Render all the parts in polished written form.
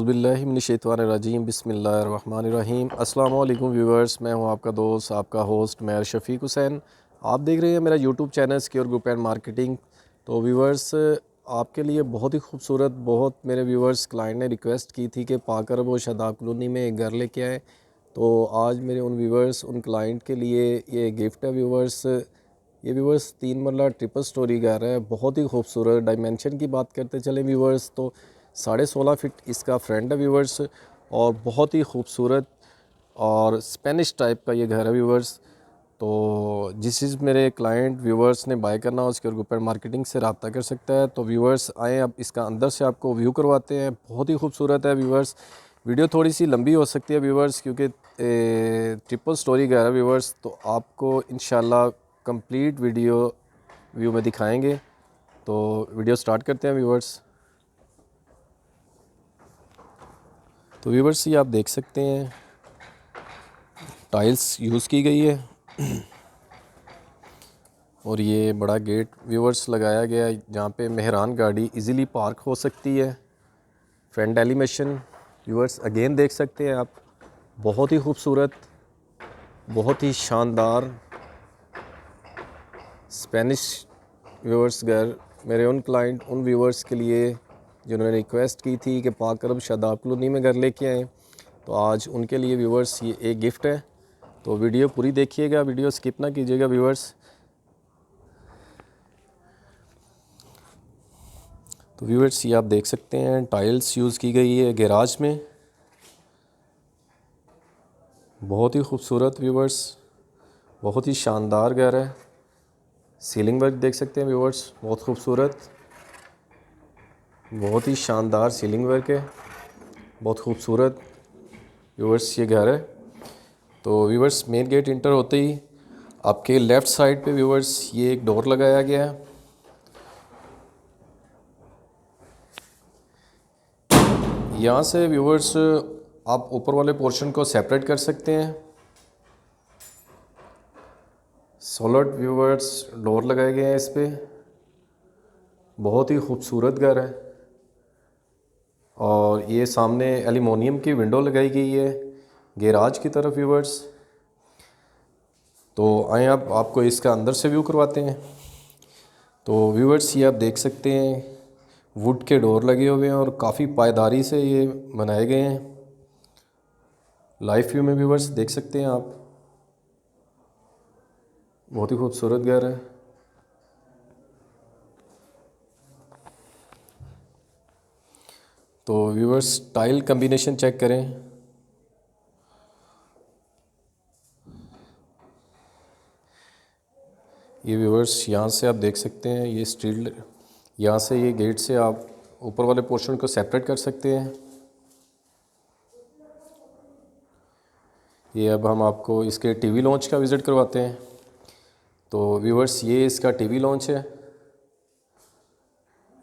औज़ुबिल्लाहिमिनश्शैतानिर्रजीम बिस्मिल्लाहिर्रहमानिर्रहीम। अस्सलाम वालेकुम व्यूवर्स, मैं हूं आपका दोस्त आपका होस्ट मैं शफ़ीक हुसैन। आप देख रहे हैं मेरा YouTube channel secure group and marketing. तो व्यूवर्स, आपके लिए बहुत ही खूबसूरत, बहुत मेरे व्यूवर्स क्लाइंट ने रिक्वेस्ट की थी कि पाकर वो शादाब कॉलोनी में एक घर लेके आए। तो आज मेरे उन व्यूवर्स, उन क्लाइंट के लिए ये गिफ्ट है व्यूवर्स। ये व्यूवर्स 3 मरला ट्रिपल स्टोरी घर है, बहुत ही खूबसूरत। डायमेंशन की बात करते चले व्यूवर्स तो 16.5 फीट इसका फ्रंट है व्यूवर्स, और बहुत ही खूबसूरत और स्पेनिश टाइप का ये घर है व्यूवर्स। तो जिस चीज़ मेरे क्लाइंट व्यूवर्स ने बाय करना हो उसके ग्रुप एंड मार्केटिंग से रब्ता कर सकता है। तो व्यूवर्स आएँ, अब इसका अंदर से आपको व्यू करवाते हैं। बहुत ही खूबसूरत है व्यूवर्स। वीडियो थोड़ी सी लंबी हो सकती है व्यूवर्स क्योंकि ट्रिपल स्टोरी घर है व्यूवर्स, तो आपको इंशाल्लाह कंप्लीट वीडियो व्यू में दिखाएंगे। तो वीडियो स्टार्ट करते हैं व्यूवर्स। तो व्यूवर्स ये आप देख सकते हैं टाइल्स यूज़ की गई है और ये बड़ा गेट व्यूवर्स लगाया गया है जहाँ पे मेहरान गाड़ी इजीली पार्क हो सकती है। फ्रंट एलिवेशन व्यूवर्स अगेन देख सकते हैं आप, बहुत ही खूबसूरत, बहुत ही शानदार स्पेनिश व्यूवर्स घर मेरे उन क्लाइंट, उन व्यूवर्स के लिए जिन्होंने रिक्वेस्ट की थी कि पाक अरब शादाब कॉलोनी में घर लेके आएँ। तो आज उनके लिए व्यूवर्स ये एक गिफ्ट है। तो वीडियो पूरी देखिएगा, वीडियो स्किप ना कीजिएगा व्यूवर्स। तो व्यूवर्स ये आप देख सकते हैं टाइल्स यूज़ की गई है गैराज में, बहुत ही खूबसूरत व्यूवर्स, बहुत ही शानदार घर है। सीलिंग वर्क देख सकते हैं व्यूवर्स, बहुत खूबसूरत, बहुत ही शानदार सीलिंग वर्क है, बहुत खूबसूरत व्यूवर्स ये घर है। तो व्यूवर्स मेन गेट इंटर होते ही आपके लेफ़्ट साइड पे व्यूवर्स ये एक डोर लगाया गया है। यहाँ से व्यूवर्स आप ऊपर वाले पोर्शन को सेपरेट कर सकते हैं। सॉलिड व्यूवर्स डोर लगाए गए हैं इस पे, बहुत ही खूबसूरत घर है। और ये सामने एल्युमिनियम की विंडो लगाई गई है गैराज की तरफ व्यूवर्स। तो आए आप आपको इसका अंदर से व्यू करवाते हैं। तो व्यूवर्स ये आप देख सकते हैं वुड के डोर लगे हुए हैं और काफ़ी पायदारी से ये बनाए गए हैं। लाइव व्यू में व्यूवर्स देख सकते हैं आप, बहुत ही खूबसूरत घर है। तो व्यूवर्स टाइल कम्बिनेशन चेक करें, ये व्यूवर्स यहाँ से आप देख सकते हैं ये स्टील, यहाँ से ये गेट से आप ऊपर वाले पोर्शन को सेपरेट कर सकते हैं। ये अब हम आपको इसके टीवी लॉन्च का विज़िट करवाते हैं। तो व्यूवर्स ये इसका टीवी लॉन्च है।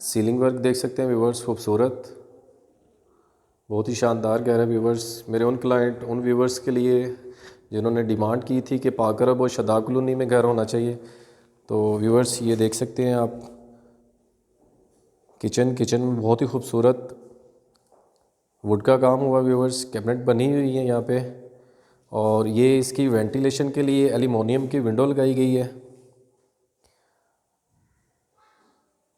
सीलिंग वर्क देख सकते हैं व्यूवर्स, खूबसूरत, बहुत ही शानदार घर है व्यूवर्स। मेरे उन क्लाइंट, उन व्यूवर्स के लिए जिन्होंने डिमांड की थी कि पाक अरब और शादाब कॉलोनी में घर होना चाहिए। तो व्यूवर्स ये देख सकते हैं आप किचन में बहुत ही खूबसूरत वुड का काम हुआ व्यूवर्स, कैबिनेट बनी हुई है यहाँ पे। और ये इसकी वेंटिलेशन के लिए एल्युमिनियम की विंडो लगाई गई है।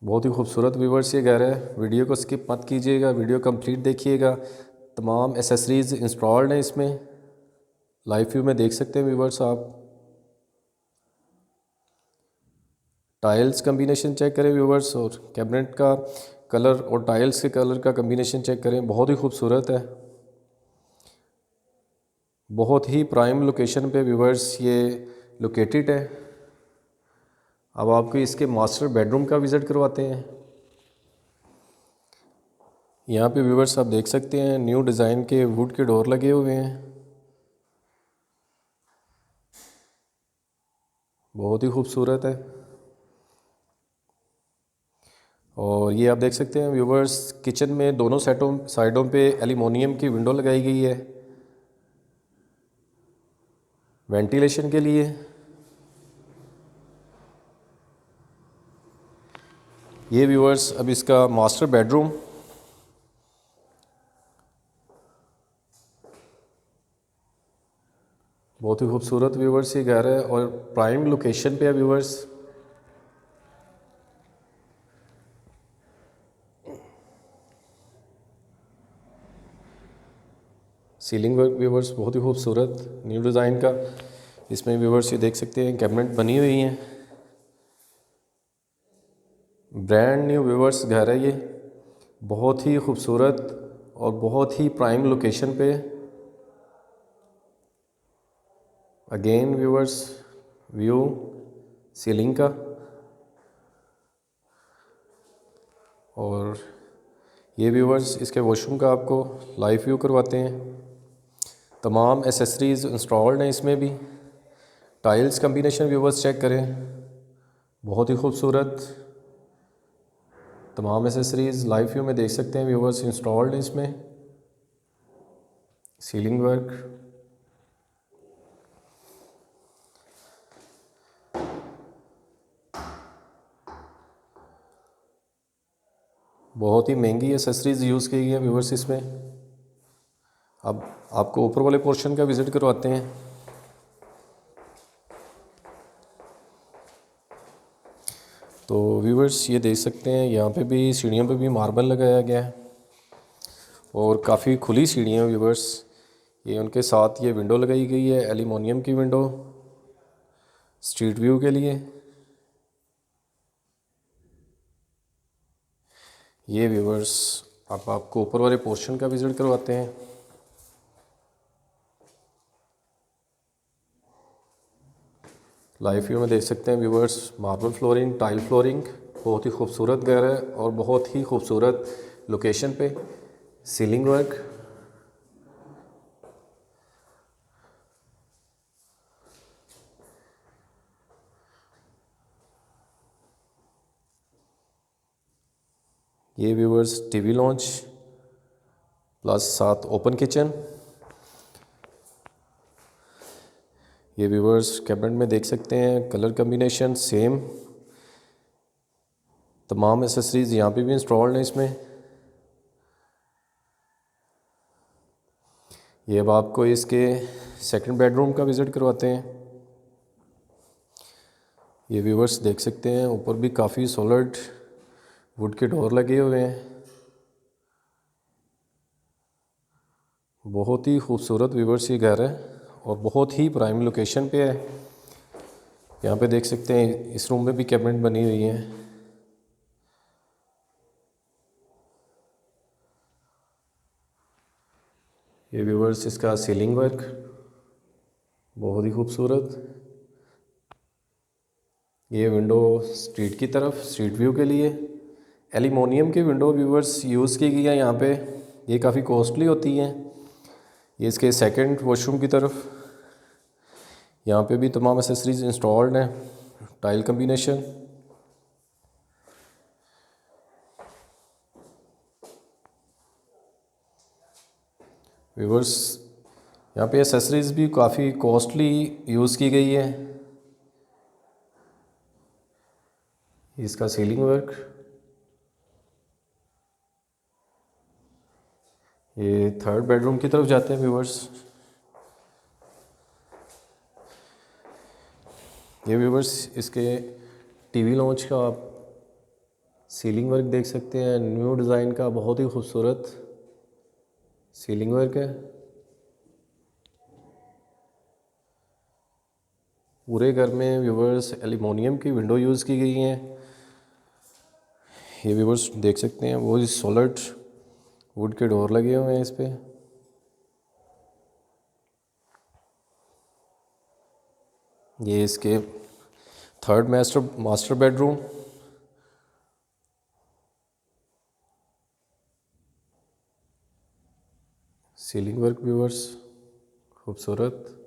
बहुत ही खूबसूरत व्यूवर्स ये घर है। वीडियो को स्किप मत कीजिएगा, वीडियो कंप्लीट देखिएगा। तमाम एसेसरीज़ इंस्टॉल्ड हैं इसमें, लाइव व्यू में देख सकते हैं व्यूवर्स आप। टाइल्स कम्बिनेशन चेक करें व्यूवर्स, और कैबिनेट का कलर और टाइल्स के कलर का कम्बिनेशन चेक करें, बहुत ही खूबसूरत है। बहुत ही प्राइम लोकेशन पे व्यूवर्स ये लोकेटेड है। अब आपको इसके मास्टर बेडरूम का विज़िट करवाते हैं। यहाँ पे व्यूवर्स आप देख सकते हैं न्यू डिज़ाइन के वुड के डोर लगे हुए हैं, बहुत ही खूबसूरत है। और ये आप देख सकते हैं व्यूवर्स किचन में दोनों साइडों पे एल्युमिनियम की विंडो लगाई गई है वेंटिलेशन के लिए। ये व्यूवर्स अब इसका मास्टर बेडरूम, बहुत ही खूबसूरत व्यूवर्स ये घर है और प्राइम लोकेशन पे है व्यूवर्स। सीलिंग वर्क व्यूवर्स बहुत ही खूबसूरत न्यू डिज़ाइन का। इसमें व्यूवर्स ये देख सकते हैं कैबिनेट बनी हुई हैं, ब्रांड न्यू व्यूवर्स घर है ये, बहुत ही खूबसूरत और बहुत ही प्राइम लोकेशन पे। अगेन व्यूवर्स व्यू सीलिंग का, और ये व्यूवर्स इसके वॉशरूम का आपको लाइव व्यू करवाते हैं। तमाम एसेसरीज़ इंस्टॉल्ड हैं इसमें भी। टाइल्स कम्बिनेशन व्यूवर्स चेक करें, बहुत ही खूबसूरत। तमाम एसेसरीज़ लाइव व्यू में देख सकते हैं व्यूवर्स, इंस्टॉल्ड हैं इसमें। सीलिंग वर्क, बहुत ही महंगी एसेसरीज़ यूज़ की गई हैं व्यूवर्स इसमें। अब आपको ऊपर वाले पोर्शन का विज़िट करवाते हैं। तो व्यूवर्स ये देख सकते हैं यहाँ पे भी सीढ़ियों पे भी मार्बल लगाया गया है और काफ़ी खुली सीढ़ियाँ व्यूवर्स। ये उनके साथ ये विंडो लगाई गई है, एल्यूमिनियम की विंडो स्ट्रीट व्यू के लिए। ये व्यूवर्स अब आपको ऊपर वाले पोर्शन का विज़िट करवाते हैं। लाइव व्यू में देख सकते हैं viewers, marble flooring, tile flooring, बहुत ही खूबसूरत घर है और बहुत ही खूबसूरत लोकेशन पे। सीलिंग वर्क, ये व्यूवर्स टीवी लॉन्च प्लस साथ ओपन किचन। ये व्यूवर्स कैबिनेट में देख सकते हैं कलर कम्बिनेशन सेम, तमाम एसेसरीज़ यहाँ पे भी इंस्टॉल्ड हैं इसमें। ये अब आपको इसके सेकंड बेडरूम का विज़िट करवाते हैं। ये व्यूवर्स देख सकते हैं ऊपर भी काफ़ी सॉलिड वुड के डोर लगे हुए हैं, बहुत ही खूबसूरत व्यूवर्स ये घर है और बहुत ही प्राइम लोकेशन पे है। यहाँ पे देख सकते हैं इस रूम में भी कैबिनेट बनी हुई है। ये व्यूवर्स इसका सीलिंग वर्क बहुत ही खूबसूरत। ये विंडो स्ट्रीट की तरफ, स्ट्रीट व्यू के लिए एल्यूमिनियम की विंडो व्यूवर्स यूज़ की गई है यहाँ पे। ये काफ़ी कॉस्टली होती हैं। ये इसके सेकंड वॉशरूम की तरफ, यहाँ पे भी तमाम एसेसरीज इंस्टॉल्ड हैं, टाइल कम्बिनेशन। व्यूवर्स यहाँ पे एसेसरीज़ भी काफ़ी कॉस्टली यूज़ की गई है। इसका सीलिंग वर्क, ये थर्ड बेडरूम की तरफ जाते हैं व्यूवर्स। ये व्यूवर्स इसके टीवी लॉन्च का आप सीलिंग वर्क देख सकते हैं, न्यू डिज़ाइन का बहुत ही खूबसूरत सीलिंग वर्क है। पूरे घर में व्यूवर्स एल्यूमिनियम की विंडो यूज़ की गई हैं। ये व्यूवर्स देख सकते हैं वो सॉलिड वुड के डोर लगे हुए हैं इस पे। ये इसके third master bedroom. Ceiling work viewers खूबसूरत।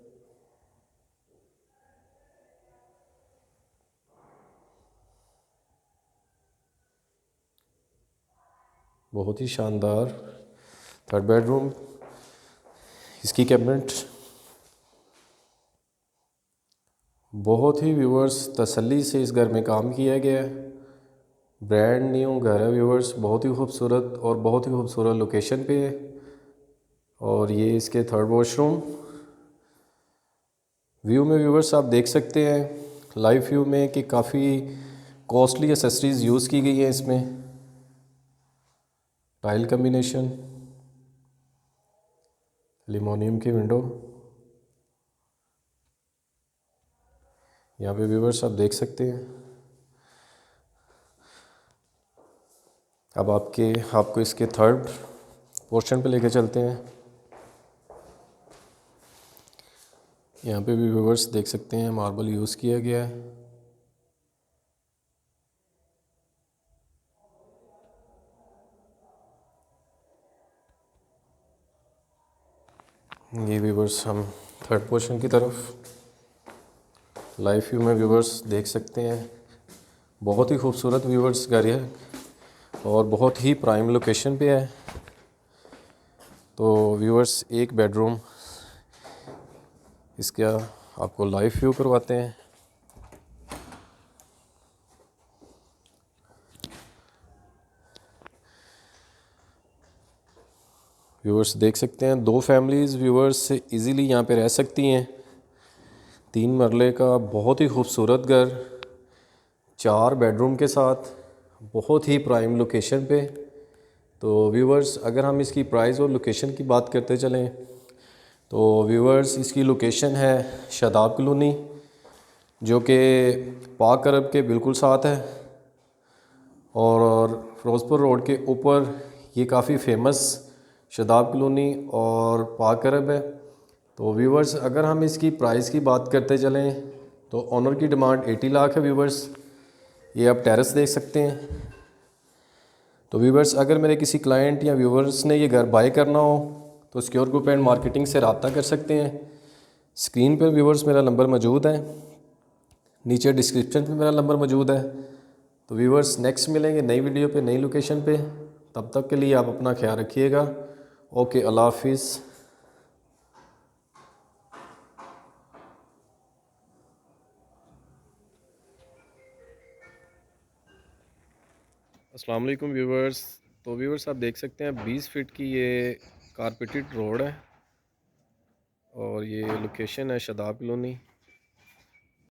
बहुत ही शानदार थर्ड बेडरूम। इसकी कैबिनेट बहुत ही व्यूवर्स तसल्ली से इस घर में काम किया गया है। ब्रांड न्यू घर है व्यूवर्स, बहुत ही खूबसूरत और बहुत ही खूबसूरत लोकेशन पे है। और ये इसके थर्ड वॉशरूम, व्यू में व्यूवर्स आप देख सकते हैं लाइव व्यू में कि काफ़ी कॉस्टली एसेसरीज़ यूज़ की गई है इसमें। टाइल कम्बिनेशन, एल्युमिनियम की विंडो, यहाँ पे व्यूवर्स आप देख सकते हैं। अब आपको इसके थर्ड पोर्शन पे लेके चलते हैं। यहाँ पे भी व्यूवर्स देख सकते हैं मार्बल यूज़ किया गया है। ये व्यूवर्स हम थर्ड पोर्शन की तरफ लाइव व्यू में व्यूवर्स देख सकते हैं। बहुत ही खूबसूरत व्यूवर्स घर है और बहुत ही प्राइम लोकेशन पे है। तो व्यूवर्स एक बेडरूम इसका आपको लाइव व्यू करवाते हैं। व्यूवर्स देख सकते हैं 2 फैमिलीज़ व्यूवर्स इजीली यहाँ पे रह सकती हैं। 3 मरले का बहुत ही खूबसूरत घर, 4 बेडरूम के साथ, बहुत ही प्राइम लोकेशन पे। तो व्यूवर्स अगर हम इसकी प्राइस और लोकेशन की बात करते चलें तो व्यूवर्स इसकी लोकेशन है शादाब कॉलोनी, जो कि पाक अरब के बिल्कुल साथ है और फ़िरोज़पुर रोड के ऊपर ये काफ़ी फेमस शादाब कॉलोनी और पाक अरब है। तो व्यूवर्स अगर हम इसकी प्राइस की बात करते चलें तो ऑनर की डिमांड 80 लाख है व्यूवर्स। ये आप टेरेस देख सकते हैं। तो व्यूवर्स अगर मेरे किसी क्लाइंट या व्यूवर्स ने ये घर बाय करना हो तो सिक्योर ग्रुप एंड मार्केटिंग से रब्ता कर सकते हैं। स्क्रीन पर व्यूवर्स मेरा नंबर मौजूद है, नीचे डिस्क्रिप्शन में मेरा नंबर मौजूद है। तो व्यूवर्स नेक्स्ट मिलेंगे नई वीडियो पे नई लोकेशन पे। तब तक के लिए आप अपना ख्याल रखिएगा। ओके, अल्लाह हाफिज़। अस्सलाम वालेकुम व्यूवर्स। तो व्यूवर्स आप देख सकते हैं 20 फीट की ये कारपेटेड रोड है और ये लोकेशन है शादाब कॉलोनी।